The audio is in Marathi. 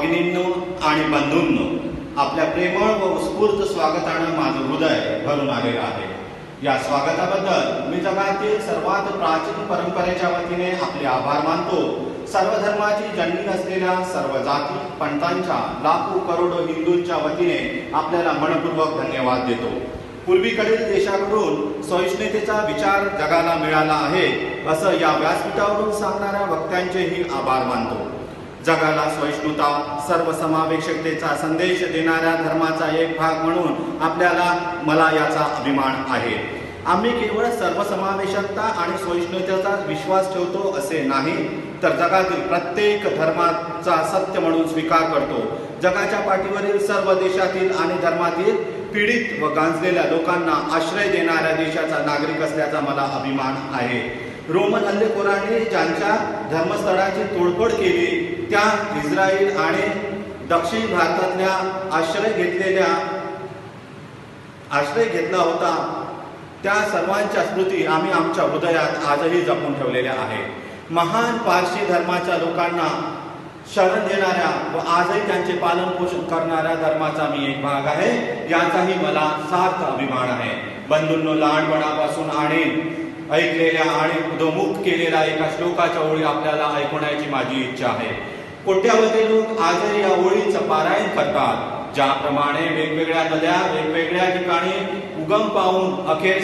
भगिनींनो आणि बंधूंनो, आपल्या प्रेमळ व उत्स्फूर्त स्वागतानं माझं हृदय भरून आलेलं आहे। या स्वागताबद्दल मी जगातील सर्वात प्राचीन परंपरेच्या वतीने आपले आभार मानतो। सर्व धर्माची जननी असलेल्या सर्व जाती पंथांच्या लाखो करोडो हिंदूंच्या वतीने आपल्याला मनपूर्वक धन्यवाद देतो। पूर्वीकडील देशाकडून सहिष्णुतेचा विचार जगाला मिळाला आहे असं या व्यासपीठावरून सांगणाऱ्या वक्त्यांचेही आभार मानतो। जगाला सहिष्णुता सर्वसमावेशकतेचा संदेश देणाऱ्या धर्माचा एक भाग म्हणून मला याचा अभिमान आहे। आम्ही केवळ सर्वसमावेशकता आणि सहिष्णुतेचा विश्वास ठेवतो असे नाही, तर जगातील प्रत्येक धर्माचा सत्य म्हणून स्वीकार करतो। जगाच्या पाठीवरील सर्व देशातील आणि धर्मातील पीडित व गांजलेल्या लोकांना आश्रय देणाऱ्या देशाचा नागरिक असल्याचा मला अभिमान आहे। रोमन हल्लेखोरांनी ज्यांच्या धर्मस्थळाची तोडफोड केली त्या इस्रायल आणि दक्षिण भारतातल्या आश्रय घेतला होता, त्या सर्वांच्या स्मृती आम्ही आमच्या हृदयात आजही जपून ठेवलेल्या आहे। महान पारशी धर्माच्या लोकांना शरण देणाऱ्या व आजही त्यांचे पालन पोषण करणाऱ्या धर्माचा मी एक भाग आहे, याचाही मला सार्थ अभिमान आहे। बंधूंनो, लहानपणापासून आणि ऐकलेल्या आणि उदमुक्त केलेल्या एका श्लोकाच्या ओळी आपल्याला ऐकण्याची माझी इच्छा आहे। कोट्यावधी लोक आजही या ओळीचं पारायण करतात, ज्याप्रमाणे वेगवेगळ्या नद्या वेगवेगळ्या ठिकाणी उगम पावून अखेर